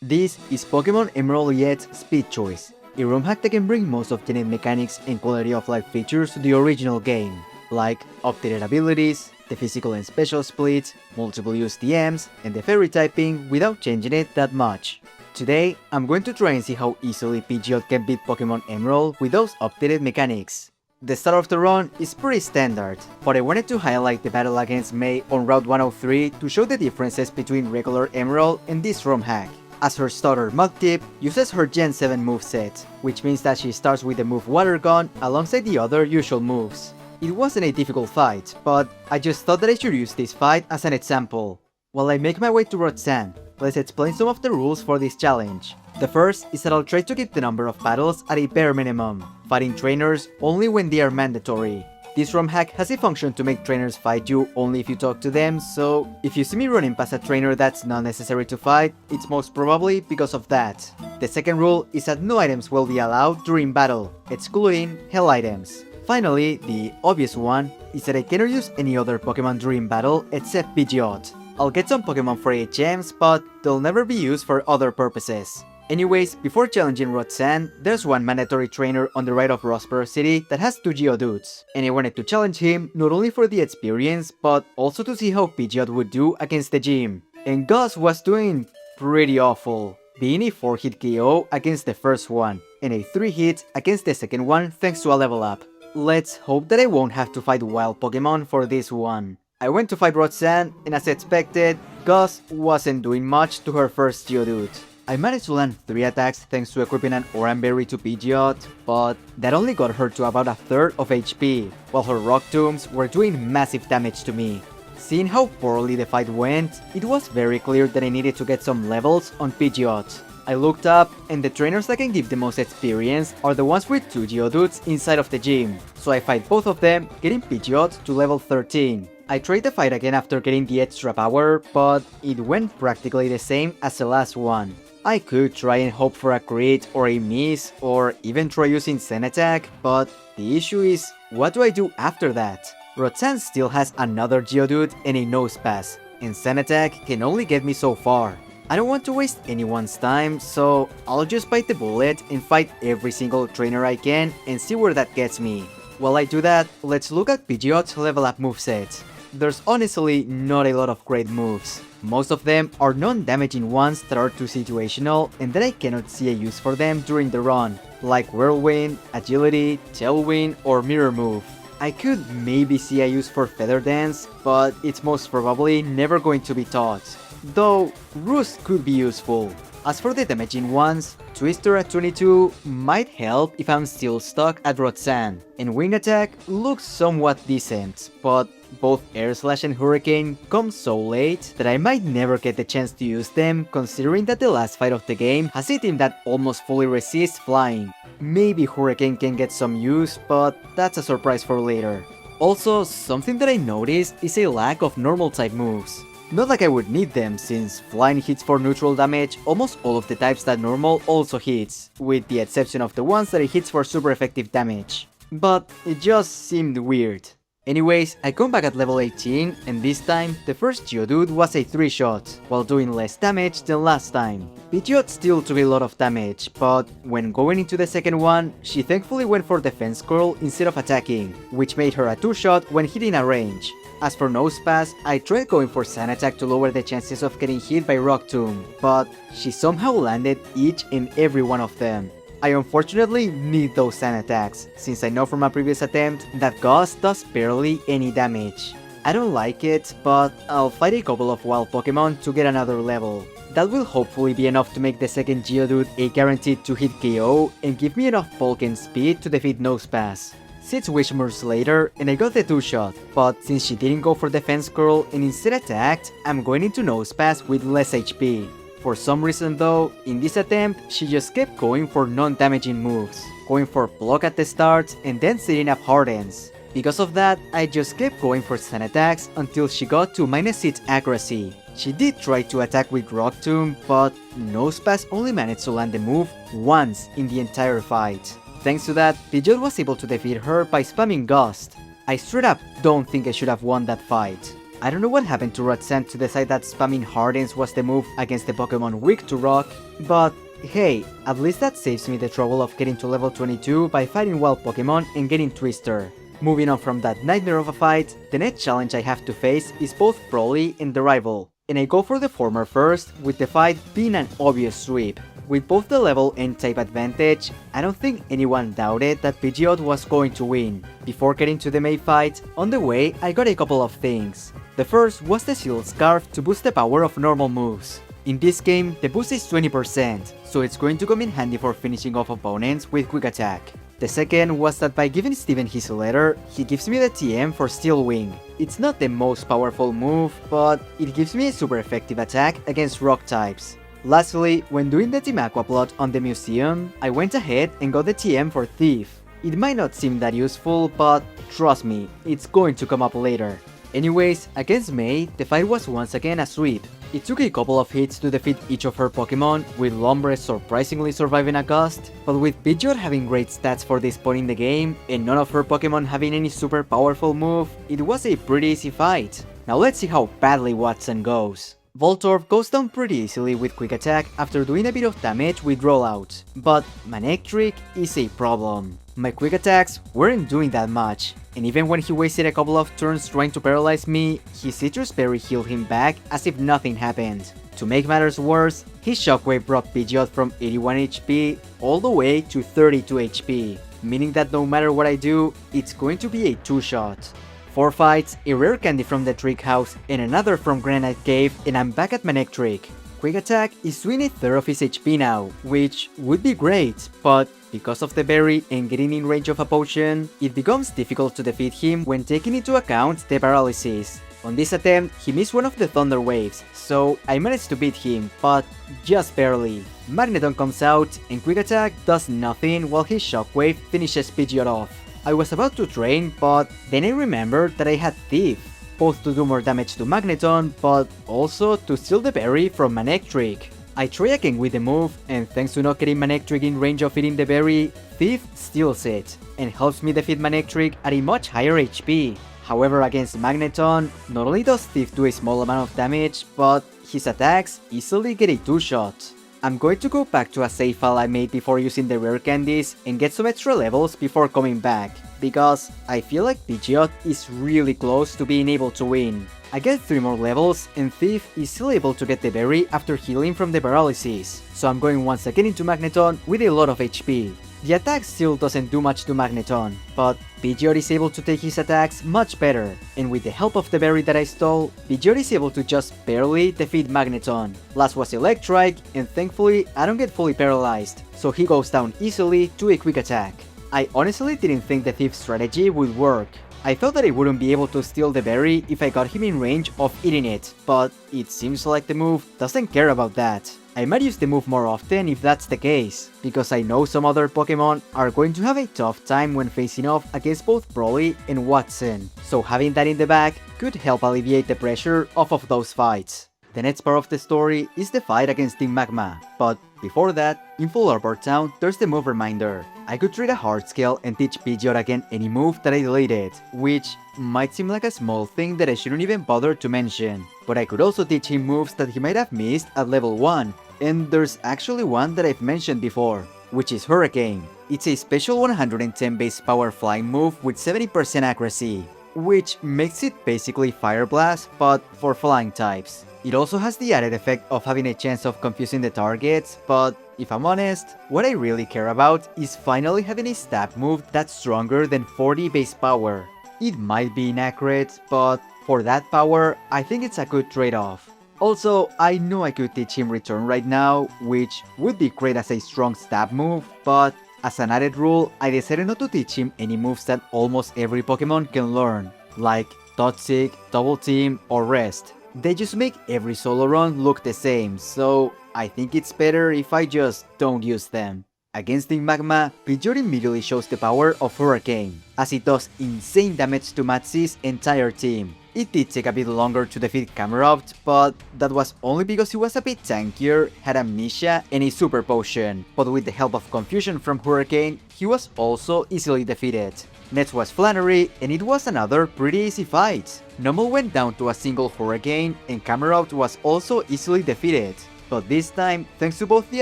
This is Pokemon Emerald Yet's Speed Choice, a ROM hack that can bring most of the mechanics and quality of life features to the original game, like updated abilities, the physical and special splits, multiple use TMs, and the fairy typing without changing it that much. Today, I'm going to try and see how easily Pidgeot can beat Pokemon Emerald with those updated mechanics. The start of the run is pretty standard, but I wanted to highlight the battle against May on Route 103 to show the differences between regular Emerald and this ROM hack. As her starter Mudtip uses her Gen 7 moveset, which means that she starts with the move Water Gun alongside the other usual moves. It wasn't a difficult fight, but I just thought that I should use this fight as an example. While I make my way to Roxanne, let's explain some of the rules for this challenge. The first is that I'll try to keep the number of battles at a bare minimum, fighting trainers only when they are mandatory. This ROM hack has a function to make trainers fight you only if you talk to them, so if you see me running past a trainer that's not necessary to fight, it's most probably because of that. The second rule is that no items will be allowed during battle, excluding hell items. Finally, the obvious one is that I cannot use any other Pokemon during battle except Pidgeot. I'll get some Pokemon for HMs, but they'll never be used for other purposes. Anyways, before challenging Roxanne, there's one mandatory trainer on the right of Rosper City that has 2 Geodudes, and I wanted to challenge him not only for the experience, but also to see how Pidgeot would do against the gym. And Gus was doing pretty awful, being a 4-hit KO against the first one, and a 3-hit against the second one thanks to a level up. Let's hope that I won't have to fight wild Pokemon for this one. I went to fight Roxanne, and as expected, Gus wasn't doing much to her first Geodude. I managed to land 3 attacks thanks to equipping an Oranberry to Pidgeot, but that only got her to about a third of HP, while her Rock Tombs were doing massive damage to me. Seeing how poorly the fight went, it was very clear that I needed to get some levels on Pidgeot. I looked up, and the trainers that can give the most experience are the ones with 2 Geodudes inside of the gym, so I fight both of them, getting Pidgeot to level 13. I tried the fight again after getting the extra power, but it went practically the same as the last one. I could try and hope for a crit or a miss, or even try using Zen Attack, but the issue is, what do I do after that? Roxanne still has another Geodude and a Nose Pass, and Zen Attack can only get me so far. I don't want to waste anyone's time, so I'll just bite the bullet and fight every single trainer I can and see where that gets me. While I do that, let's look at Pidgeot's level up moveset. There's honestly not a lot of great moves. Most of them are non-damaging ones that are too situational and that I cannot see a use for them during the run, like Whirlwind, Agility, Tailwind, or Mirror Move. I could maybe see a use for Feather Dance, but it's most probably never going to be taught. Though, Roost could be useful. As for the damaging ones, Twister at 22 might help if I'm still stuck at Roxanne, and Wing Attack looks somewhat decent, but both Air Slash and Hurricane come so late that I might never get the chance to use them, considering that the last fight of the game has a team that almost fully resists flying. Maybe Hurricane can get some use, but that's a surprise for later. Also, something that I noticed is a lack of normal type moves. Not like I would need them, since flying hits for neutral damage almost all of the types that normal also hits, with the exception of the ones that it hits for super effective damage. But it just seemed weird. Anyways, I come back at level 18, and this time, the first Geodude was a 3-shot, while doing less damage than last time. Pidgeot still took a lot of damage, but when going into the second one, she thankfully went for Defense Curl instead of attacking, which made her a 2-shot when hitting a range. As for Nose Pass, I tried going for Sun Attack to lower the chances of getting hit by Rock Tomb, but she somehow landed each and every one of them. I unfortunately need those Sun Attacks, since I know from my previous attempt that Gus does barely any damage. I don't like it, but I'll fight a couple of wild Pokemon to get another level. That will hopefully be enough to make the second Geodude a guaranteed 2-hit KO and give me enough bulk and speed to defeat Nose Pass. 6 Wishmores later, and I got the 2-shot, but since she didn't go for Defense Curl and instead attacked, I'm going into Nose Pass with less HP. For some reason though, in this attempt, she just kept going for non-damaging moves, going for Block at the start and then setting up Hardens. Because of that, I just kept going for Sun Attacks until she got to -6 accuracy. She did try to attack with Rock Tomb, but Nose Pass only managed to land the move once in the entire fight. Thanks to that, Pidgeot was able to defeat her by spamming Gust. I straight up don't think I should have won that fight. I don't know what happened to Roxanne to decide that spamming Hardens was the move against the Pokemon weak to Rock, but hey, at least that saves me the trouble of getting to level 22 by fighting wild Pokemon and getting Twister. Moving on from that nightmare of a fight, the next challenge I have to face is both Broly and the rival, and I go for the former first, with the fight being an obvious sweep. With both the level and type advantage, I don't think anyone doubted that Pidgeot was going to win. Before getting to the main fight, on the way I got a couple of things. The first was the Shield Scarf to boost the power of normal moves. In this game, the boost is 20%, so it's going to come in handy for finishing off opponents with Quick Attack. The second was that by giving Steven his letter, he gives me the TM for Steel Wing. It's not the most powerful move, but it gives me a super effective attack against rock types. Lastly, when doing the Team Aqua plot on the museum, I went ahead and got the TM for Thief. It might not seem that useful, but trust me, it's going to come up later. Anyways, against May, the fight was once again a sweep. It took a couple of hits to defeat each of her Pokemon, with Lombre surprisingly surviving a gust, but with Pidgeot having great stats for this point in the game, and none of her Pokemon having any super powerful move, it was a pretty easy fight. Now let's see how badly Watson goes. Voltorb goes down pretty easily with Quick Attack after doing a bit of damage with Rollout, but Manectric is a problem. My Quick Attacks weren't doing that much, and even when he wasted a couple of turns trying to paralyze me, his Citrus Berry healed him back as if nothing happened. To make matters worse, his Shockwave brought Pidgeot from 81 HP all the way to 32 HP, meaning that no matter what I do, it's going to be a 2-shot. 4 fights, a rare candy from the Trick House, and another from Granite Cave, and I'm back at Manectric. Quick Attack is doing a third of his HP now, which would be great, but because of the berry and getting in range of a potion, it becomes difficult to defeat him when taking into account the paralysis. On this attempt, he missed one of the Thunder Waves, so I managed to beat him, but just barely. Magneton comes out, and Quick Attack does nothing while his Shockwave finishes Pidgeot off. I was about to train, but then I remembered that I had Thief, both to do more damage to Magneton, but also to steal the berry from Manectric. I try again with the move, and thanks to not getting Manectric in range of eating the berry, Thief steals it, and helps me defeat Manectric at a much higher HP. However, against Magneton, not only does Thief do a small amount of damage, but his attacks easily get a 2-shot. I'm going to go back to a save file I made before using the rare candies and get some extra levels before coming back, because I feel like Pidgeot is really close to being able to win. I get 3 more levels and Thief is still able to get the berry after healing from the paralysis, so I'm going once again into Magneton with a lot of HP. The attack still doesn't do much to Magneton, but Pidgeot is able to take his attacks much better, and with the help of the berry that I stole, Pidgeot is able to just barely defeat Magneton. Last was Electrike, and thankfully I don't get fully paralyzed, so he goes down easily to a Quick Attack. I honestly didn't think the Thief strategy would work. I thought that I wouldn't be able to steal the berry if I got him in range of eating it, but it seems like the move doesn't care about that. I might use the move more often if that's the case, because I know some other Pokemon are going to have a tough time when facing off against both Broly and Watson, so having that in the back could help alleviate the pressure off of those fights. The next part of the story is the fight against Team Magma, but before that, in Full Arbor Town, there's the move reminder. I could trade a hard scale and teach Pidgeot again any move that I deleted, which might seem like a small thing that I shouldn't even bother to mention, but I could also teach him moves that he might have missed at level 1, and there's actually one that I've mentioned before, which is Hurricane. It's a special 110 base power flying move with 70% accuracy, which makes it basically Fire Blast but for flying types. It also has the added effect of having a chance of confusing the targets, but if I'm honest, what I really care about is finally having a stab move that's stronger than 40 base power. It might be inaccurate, but for that power, I think it's a good trade-off. Also, I know I could teach him Return right now, which would be great as a strong stab move, but as an added rule, I decided not to teach him any moves that almost every Pokemon can learn, like Toxic, Double Team, or Rest. They just make every solo run look the same, so I think it's better if I just don't use them. Against Team Magma, Pidgeot immediately shows the power of Hurricane, as it does insane damage to Matsy's entire team. It did take a bit longer to defeat Camerupt, but that was only because he was a bit tankier, had Amnesia and a Super Potion, but with the help of Confusion from Hurricane, he was also easily defeated. Next was Flannery, and it was another pretty easy fight. Numel went down to a single Hurricane, and Camerupt was also easily defeated. But this time, thanks to both the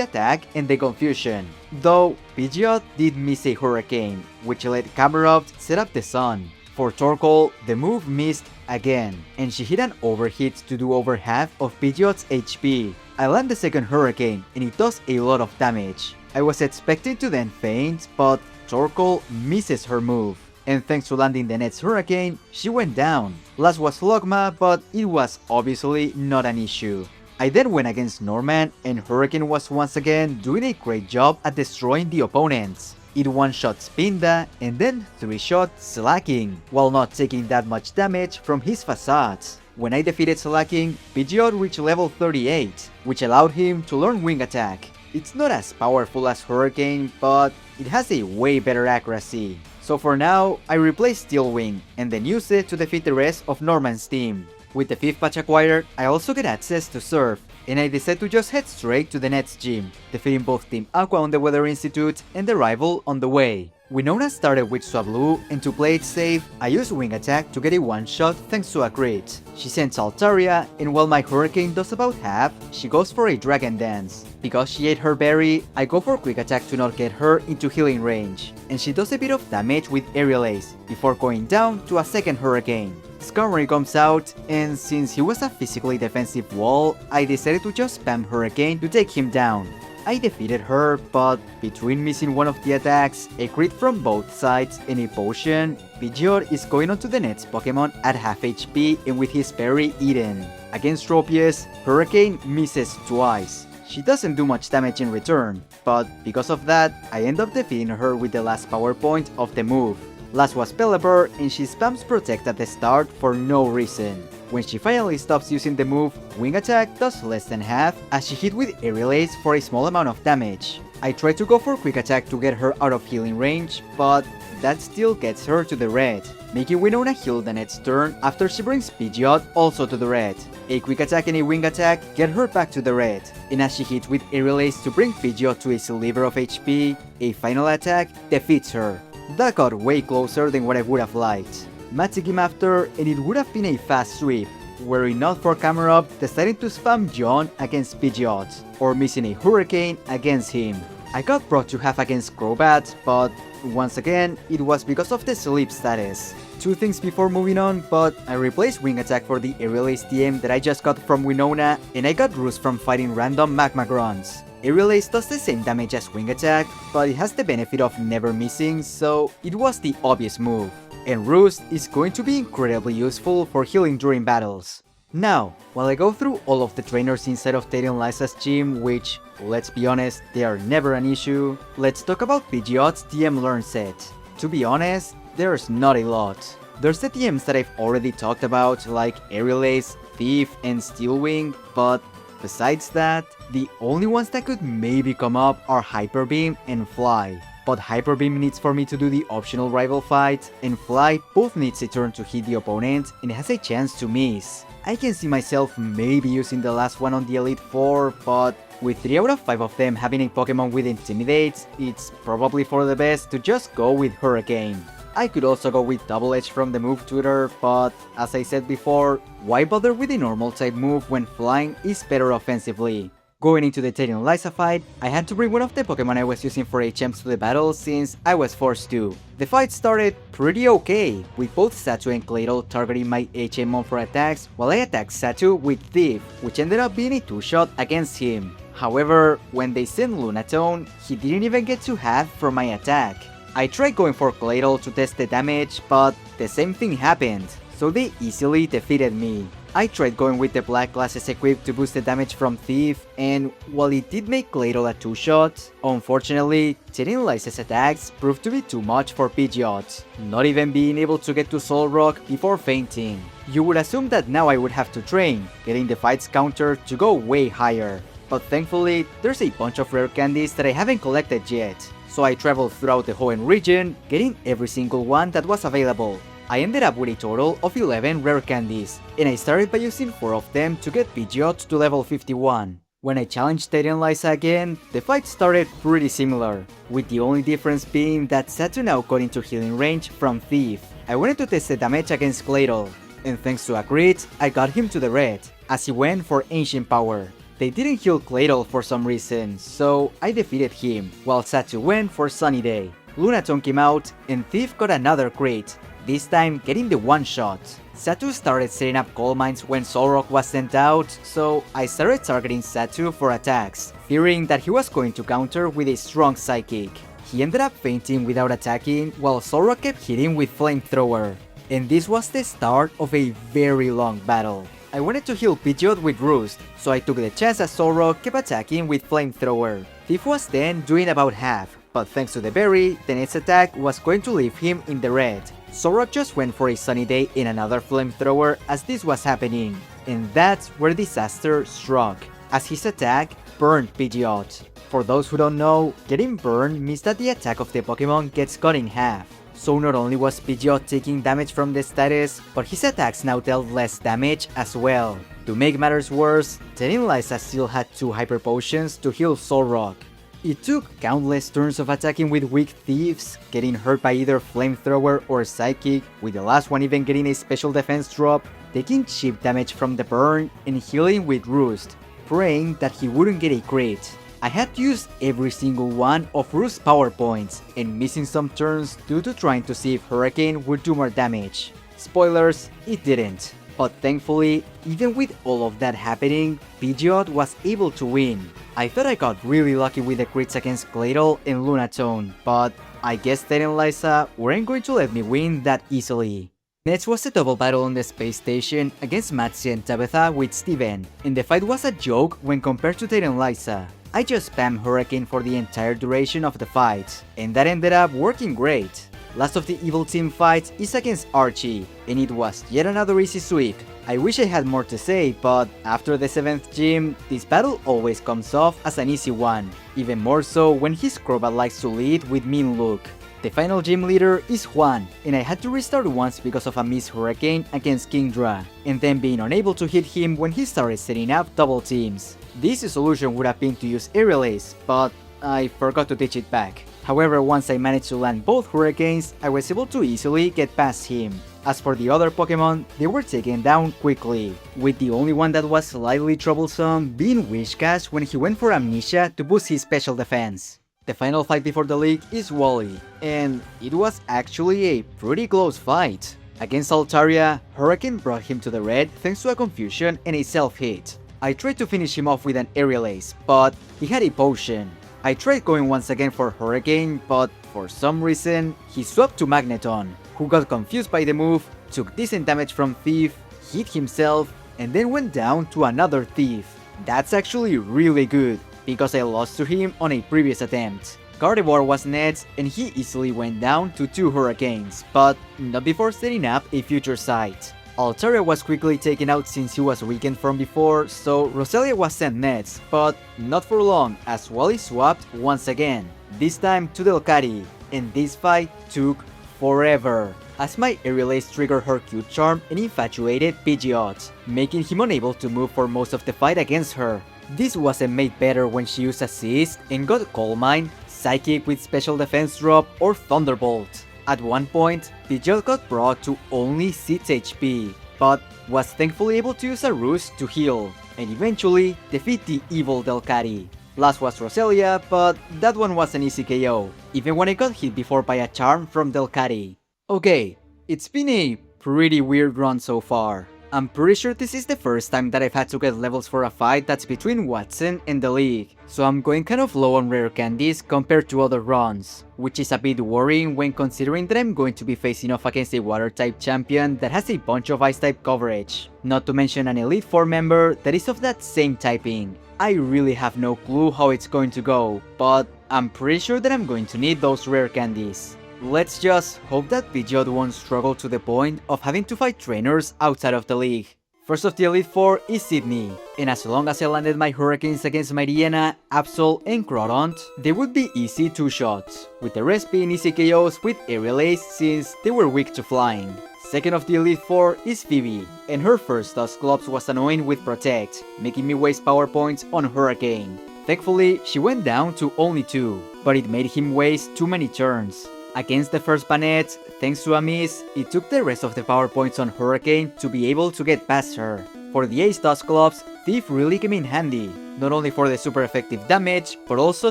attack and the confusion. Though, Pidgeot did miss a Hurricane, which let Camerupt set up the Sun. For Torkoal, the move missed again, and she hit an overhit to do over half of Pidgeot's HP. I land the second Hurricane, and it does a lot of damage. I was expecting to then feint, but Torkoal misses her move. And thanks to landing the next Hurricane, she went down. Last was Logma, but it was obviously not an issue. I then went against Norman, and Hurricane was once again doing a great job at destroying the opponents. It one-shot Spinda, and then 3-shot Slacking, while not taking that much damage from his facades. When I defeated Slacking, Pidgeot reached level 38, which allowed him to learn Wing Attack. It's not as powerful as Hurricane, but it has a way better accuracy. So for now, I replaced Steel Wing, and then use it to defeat the rest of Norman's team. With the 5th patch acquired, I also get access to Surf, and I decide to just head straight to the next gym, defeating both Team Aqua on the Weather Institute and the rival on the way. Winona started with Swablu, and to play it safe, I used Wing Attack to get a one-shot thanks to a crit. She sends Altaria, and while my Hurricane does about half, she goes for a Dragon Dance. Because she ate her berry, I go for Quick Attack to not get her into healing range, and she does a bit of damage with Aerial Ace, before going down to a second Hurricane. Skarmory comes out, and since he was a physically defensive wall, I decided to just spam Hurricane to take him down. I defeated her, but between missing one of the attacks, a crit from both sides, and a potion, Pidgeot is going on to the next Pokemon at half HP and with his berry eaten. Against Tropius, Hurricane misses twice. She doesn't do much damage in return, but because of that, I end up defeating her with the last power point of the move. Last was Pelipper, and she spams Protect at the start for no reason. When she finally stops using the move, Wing Attack does less than half as she hit with Aerial Ace for a small amount of damage. I try to go for Quick Attack to get her out of healing range, but that still gets her to the red, making Winona heal the next turn after she brings Pidgeot also to the red. A Quick Attack and a Wing Attack get her back to the red, and as she hits with Aerial Ace to bring Pidgeot to a sliver of HP, a final attack defeats her. That got way closer than what I would have liked. Matt took him after, and it would have been a fast sweep, were it not for Camerupt deciding to spam John against Pidgeot, or missing a Hurricane against him. I got brought to half against Crobat, but once again, it was because of the sleep status. Two things before moving on, but I replaced Wing Attack for the Aerial Ace TM that I just got from Winona, and I got Roost from fighting random Magma Grunts. Aerial Ace does the same damage as Wing Attack, but it has the benefit of never missing, so it was the obvious move. And Roost is going to be incredibly useful for healing during battles. Now, while I go through all of the trainers inside of Tate and Liza's gym, which, let's be honest, they are never an issue, let's talk about Pidgeot's TM Learn set. To be honest, there's not a lot. There's the TMs that I've already talked about, like Aerial Ace, Thief, and Steel Wing, but besides that, the only ones that could maybe come up are Hyper Beam and Fly. But Hyper Beam needs for me to do the optional rival fight, and Fly both needs a turn to hit the opponent and has a chance to miss. I can see myself maybe using the last one on the Elite Four, but with 3 out of 5 of them having a Pokemon with Intimidate, it's probably for the best to just go with Hurricane. I could also go with Double Edge from the move tutor, but as I said before, why bother with a normal type move when flying is better offensively? Going into the Tate and Liza fight, I had to bring one of the Pokemon I was using for HMs to the battle since I was forced to. The fight started pretty okay, with both Satu and Claydol targeting my HM on for attacks, while I attacked Satu with Thief, which ended up being a 2-shot against him. However, when they sent Lunatone, he didn't even get to half from my attack. I tried going for Claydol to test the damage, but the same thing happened, so they easily defeated me. I tried going with the black glasses equipped to boost the damage from Thief, and while it did make Claydol a 2-shot, unfortunately, Tate and Liza's attacks proved to be too much for Pidgeot, not even being able to get to Soul Rock before fainting. You would assume that now I would have to train, getting the fight's counter to go way higher, but thankfully, there's a bunch of rare candies that I haven't collected yet, so I traveled throughout the Hoenn region, getting every single one that was available. I ended up with a total of 11 rare candies, and I started by using 4 of them to get Pidgeot to level 51. When I challenged Tate and Liza again, the fight started pretty similar, with the only difference being that Satu now got into healing range from Thief. I wanted to test the damage against Claydol, and thanks to a crit, I got him to the red, as he went for Ancient Power. They didn't heal Claydol for some reason, so I defeated him, while Satu went for Sunny Day. Lunatone came out, and Thief got another crit, this time getting the one-shot. Satu started setting up coal mines when Solrock was sent out, so I started targeting Satu for attacks, fearing that he was going to counter with a strong Psychic. He ended up fainting without attacking, while Solrock kept hitting with Flamethrower. And this was the start of a very long battle. I wanted to heal Pidgeot with Roost, so I took the chance as Solrock kept attacking with Flamethrower. Thief was then doing about half, but thanks to the berry, the next attack was going to leave him in the red. Solrock just went for a Sunny Day in another Flamethrower as this was happening, and that's where disaster struck, as his attack burned Pidgeot. For those who don't know, getting burned means that the attack of the Pokemon gets cut in half. So not only was Pidgeot taking damage from the status, but his attacks now dealt less damage as well. To make matters worse, Tate and Liza still had 2 Hyper Potions to heal Solrock. It took countless turns of attacking with weak Thieves, getting hurt by either Flamethrower or Psychic, with the last one even getting a special defense drop, taking cheap damage from the burn, and healing with Roost, praying that he wouldn't get a crit. I had to use every single one of Roost's power points, and missing some turns due to trying to see if Hurricane would do more damage. Spoilers, it didn't. But thankfully, even with all of that happening, Pidgeot was able to win. I thought I got really lucky with the crits against Claydol and Lunatone, but I guess Tate and Liza weren't going to let me win that easily. Next was a double battle on the space station against Matsi and Tabitha with Steven, and the fight was a joke when compared to Tate and Liza. I just spammed Hurricane for the entire duration of the fight, and that ended up working great. Last of the evil team fights is against Archie, and it was yet another easy sweep. I wish I had more to say, but after the 7th gym, this battle always comes off as an easy one, even more so when his Crobat likes to lead with mean look. The final gym leader is Juan, and I had to restart once because of a missed Hurricane against Kingdra, and then being unable to hit him when he started setting up double teams. This solution would have been to use Aerial Ace, but I forgot to teach it back. However, once I managed to land both Hurricanes, I was able to easily get past him. As for the other Pokemon, they were taken down quickly, with the only one that was slightly troublesome being Whiscash when he went for Amnesia to boost his special defense. The final fight before the league is Wally, and it was actually a pretty close fight. Against Altaria, Hurricane brought him to the red thanks to a confusion and a self-hit. I tried to finish him off with an Aerial Ace, but he had a potion. I tried going once again for Hurricane, but for some reason, he swapped to Magneton, who got confused by the move, took decent damage from Thief, hit himself, and then went down to another Thief. That's actually really good, because I lost to him on a previous attempt. Gardevoir was next, and he easily went down to 2 Hurricanes, but not before setting up a future sight. Altaria was quickly taken out since he was weakened from before, so Roselia was sent next, but not for long as Wally swapped once again, this time to Delcatty, and this fight took forever, as my Aerial Ace triggered her Cute Charm and infatuated Pidgeot, making him unable to move for most of the fight against her. This wasn't made better when she used Assist and got Coal Mine, Psychic with Special Defense Drop, or Thunderbolt. At one point, Pidgeot got brought to only 6 HP, but was thankfully able to use a Roost to heal, and eventually defeat the evil Delcatty. Last was Roselia, but that one was an easy KO, even when I got hit before by a charm from Delcatty. Okay, it's been a pretty weird run so far. I'm pretty sure this is the first time that I've had to get levels for a fight that's between Watson and the League, so I'm going kind of low on rare candies compared to other runs, which is a bit worrying when considering that I'm going to be facing off against a Water-type champion that has a bunch of Ice-type coverage, not to mention an Elite Four member that is of that same typing. I really have no clue how it's going to go, but I'm pretty sure that I'm going to need those rare candies. Let's just hope that Pidgeot won't struggle to the point of having to fight trainers outside of the league. First of the Elite Four is Sydney, and as long as I landed my Hurricanes against Mariana, Absol, and Crodont, they would be easy 2-shots, with the rest being easy KOs with Aerial Ace since they were weak to flying. second of the Elite Four is Phoebe, and her first Dusclops was annoying with Protect, making me waste power points on Hurricane. Thankfully, she went down to only 2, but it made him waste too many turns. Against the first Banette, thanks to a miss, it took the rest of the power points on Hurricane to be able to get past her. For the Ace Dusclops, Thief really came in handy, not only for the super effective damage, but also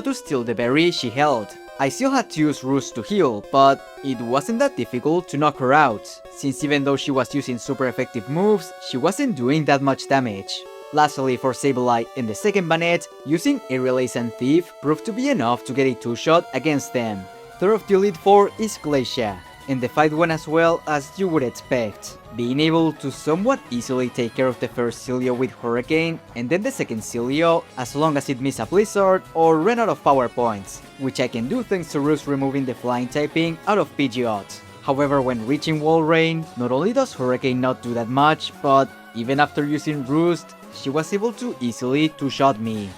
to steal the berry she held. I still had to use Roost to heal, but it wasn't that difficult to knock her out, since even though she was using super effective moves, she wasn't doing that much damage. Lastly, for Sableye and the second Banette, using Aerial Ace and Thief proved to be enough to get a 2-shot against them. Third of the Elite Four is Glacia, and the fight went as well as you would expect, being able to somewhat easily take care of the first Celio with Hurricane, and then the second Celio as long as it missed a Blizzard or ran out of power points, which I can do thanks to Roost removing the flying typing out of Pidgeot. However, when reaching Wall Rain, not only does Hurricane not do that much, but even after using Roost, she was able to easily 2-shot me.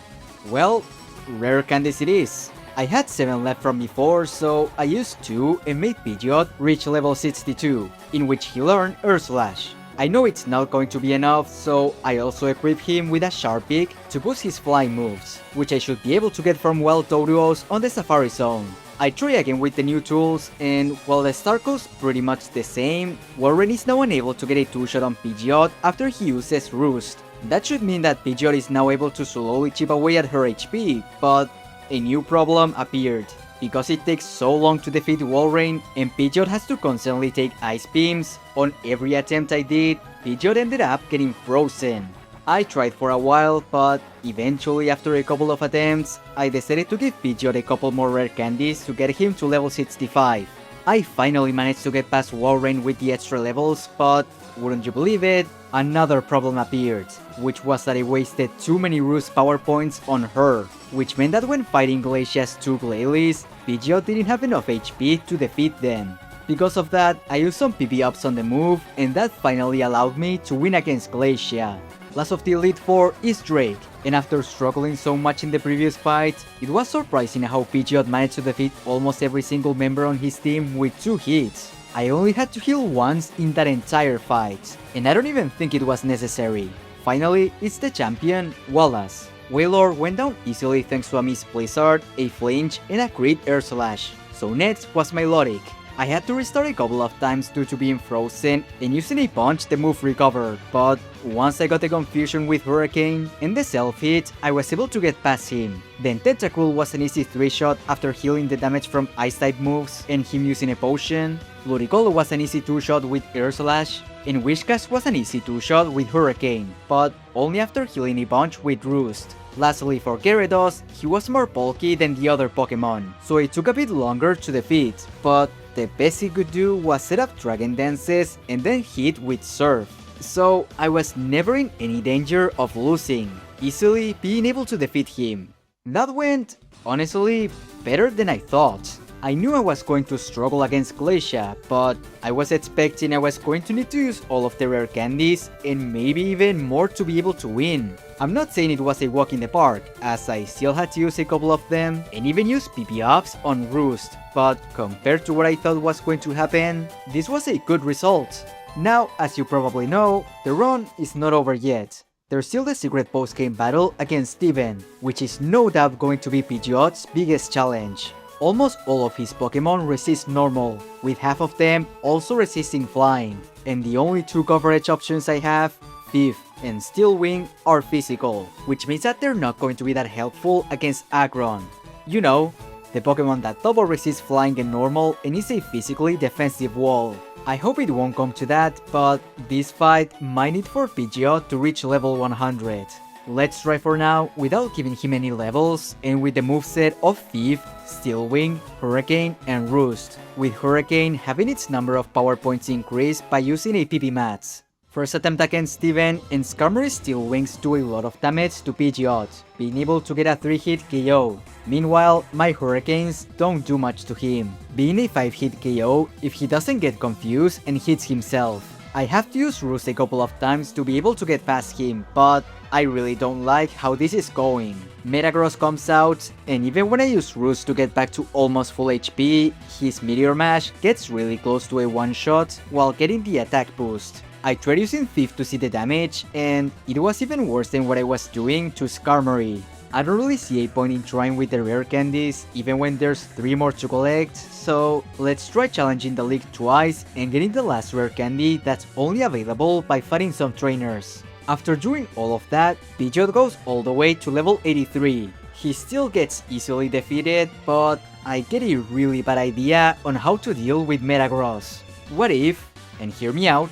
Well, rare candies it is. I had 7 left from before, so I used 2 and made Pidgeot reach level 62, in which he learned Earth Slash. I know it's not going to be enough, so I also equipped him with a Sharp Beak to boost his flying moves, which I should be able to get from Wild Doduos on the Safari Zone. I try again with the new tools, and while the start goes pretty much the same, Warren is now unable to get a 2-shot on Pidgeot after he uses Roost. That should mean that Pidgeot is now able to slowly chip away at her HP, but a new problem appeared. Because it takes so long to defeat Walrein and Pidgeot has to constantly take Ice Beams, on every attempt I did, Pidgeot ended up getting frozen. I tried for a while, but eventually after a couple of attempts, I decided to give Pidgeot a couple more rare candies to get him to level 65. I finally managed to get past Walrein with the extra levels, but wouldn't you believe it, another problem appeared, which was that I wasted too many Roost power points on her, which meant that when fighting Glacia's 2 Glalie, Pidgeot didn't have enough HP to defeat them. Because of that, I used some PP ups on the move, and that finally allowed me to win against Glacia. Last of the Elite Four is Drake, and after struggling so much in the previous fight, it was surprising how Pidgeot managed to defeat almost every single member on his team with 2 hits. I only had to heal once in that entire fight, and I don't even think it was necessary. Finally, it's the champion, Wallace. Wailord went down easily thanks to a Miss Blizzard, a Flinch, and a crit Air Slash, so next was Milotic. I had to restart a couple of times due to being frozen, and using a punch the move recovered, but once I got the confusion with Hurricane and the self-hit, I was able to get past him. Then Tentacruel was an easy 3-shot after healing the damage from Ice-type moves and him using a potion. Ludicolo was an easy 2-shot with Air Slash, and Whiscash was an easy 2-shot with Hurricane, but only after healing a bunch with Roost. Lastly for Gyarados, he was more bulky than the other Pokemon, so it took a bit longer to defeat, but the best he could do was set up Dragon Dances and then hit with Surf. So I was never in any danger of losing, easily being able to defeat him. That went, honestly, better than I thought. I knew I was going to struggle against Glacia, but I was expecting I was going to need to use all of the rare candies and maybe even more to be able to win. I'm not saying it was a walk in the park, as I still had to use a couple of them and even use PP ups on Roost, but compared to what I thought was going to happen, this was a good result. Now, as you probably know, the run is not over yet. There's still the secret post-game battle against Steven, which is no doubt going to be Pidgeot's biggest challenge. Almost all of his Pokemon resist normal, with half of them also resisting flying, and the only 2 coverage options I have, Thief and Steel Wing, are physical, which means that they're not going to be that helpful against Aggron. You know, the Pokemon that double resists flying and normal and is a physically defensive wall. I hope it won't come to that, but this fight might need for Pidgeot to reach level 100. Let's try for now without giving him any levels and with the moveset of Thief, Steel Wing, Hurricane, and Roost, with Hurricane having its number of power points increased by using a PP Mats. First attempt against Steven, and Skarmory's Steel Wings do a lot of damage to Pidgeot, being able to get a 3-hit KO. Meanwhile, my Hurricanes don't do much to him, being a 5-hit KO if he doesn't get confused and hits himself. I have to use Roost a couple of times to be able to get past him, but I really don't like how this is going. Metagross comes out, and even when I use Roost to get back to almost full HP, his Meteor Mash gets really close to a one-shot while getting the attack boost. I tried using Thief to see the damage, and it was even worse than what I was doing to Skarmory. I don't really see a point in trying with the rare candies, even when there's 3 more to collect, so let's try challenging the league twice and getting the last rare candy that's only available by fighting some trainers. After doing all of that, Pidgeot goes all the way to level 83. He still gets easily defeated, but I get a really bad idea on how to deal with Metagross. What if, and hear me out,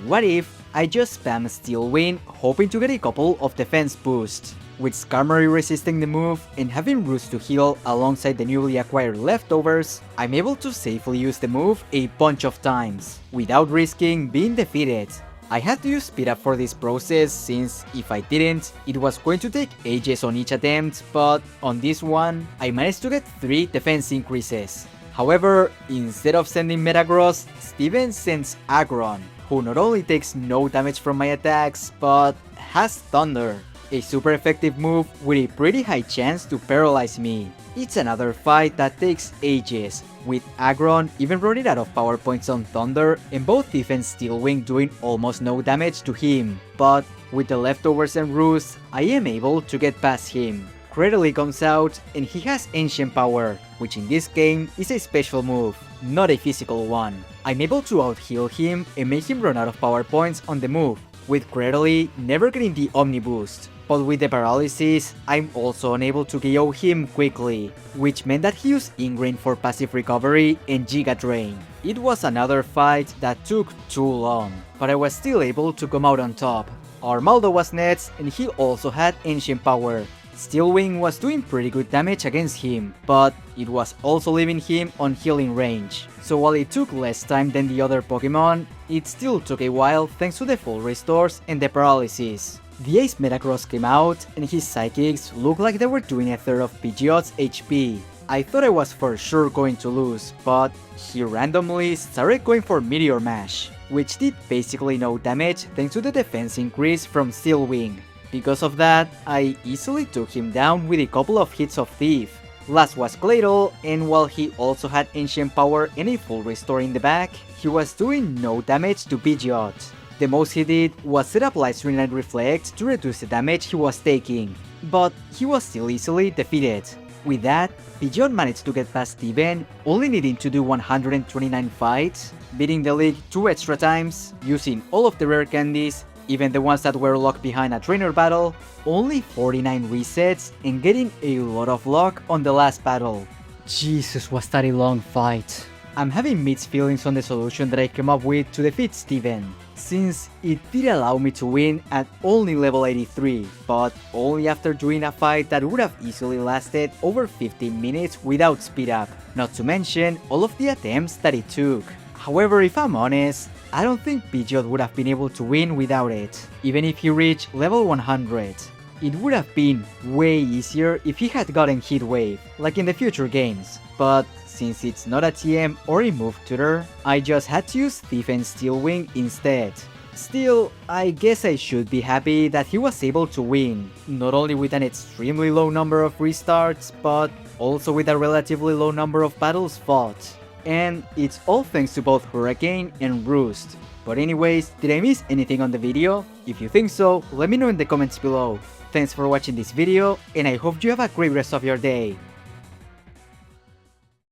what if I just spam Steel Wing hoping to get a couple of defense boosts? With Skarmory resisting the move and having Roost to heal alongside the newly acquired leftovers, I'm able to safely use the move a bunch of times, without risking being defeated. I had to use speed up for this process since if I didn't, it was going to take ages on each attempt, but on this one, I managed to get 3 defense increases. However, instead of sending Metagross, Steven sends Aggron, who not only takes no damage from my attacks, but has Thunder, a super effective move with a pretty high chance to paralyze me. It's another fight that takes ages, with Aggron even running out of power points on Thunder and both Thief and Steel Wing doing almost no damage to him, but with the leftovers and Roost, I am able to get past him. Cradily comes out and he has Ancient Power, which in this game is a special move, not a physical one. I'm able to out-heal him and make him run out of power points on the move, with Cradily never getting the Omni Boost. But with the paralysis, I'm also unable to KO him quickly, which meant that he used Ingrain for passive recovery and Giga Drain. It was another fight that took too long, but I was still able to come out on top. Armaldo was next and he also had Ancient Power. Steel Wing was doing pretty good damage against him, but it was also leaving him on healing range. So while it took less time than the other Pokemon, it still took a while thanks to the full restores and the paralysis. The Ace Metagross came out and his Psychics looked like they were doing a third of Pidgeot's HP. I thought I was for sure going to lose, but he randomly started going for Meteor Mash, which did basically no damage thanks to the defense increase from Steel Wing. Because of that, I easily took him down with a couple of hits of Thief. Last was Claydol, and while he also had Ancient Power and a full restore in the back, he was doing no damage to Pidgeot. The most he did was set up Light Screen and Reflect to reduce the damage he was taking, but he was still easily defeated. With that, Pidgeot managed to get past Steven, only needing to do 129 fights, beating the league 2 extra times, using all of the rare candies, even the ones that were locked behind a trainer battle, only 49 resets, and getting a lot of luck on the last battle. Jesus, was that a long fight. I'm having mixed feelings on the solution that I came up with to defeat Steven, since it did allow me to win at only level 83, but only after doing a fight that would have easily lasted over 15 minutes without speed up, not to mention all of the attempts that it took. However, if I'm honest, I don't think Pidgeot would have been able to win without it, even if he reached level 100. It would have been way easier if he had gotten Heat Wave, like in the future games, but since it's not a TM or a move tutor, I just had to use Thief and Steel Wing instead. Still, I guess I should be happy that he was able to win, not only with an extremely low number of restarts, but also with a relatively low number of battles fought. And it's all thanks to both Hurricane and Roost. But anyways, did I miss anything on the video? If you think so, let me know in the comments below. Thanks for watching this video, and I hope you have a great rest of your day.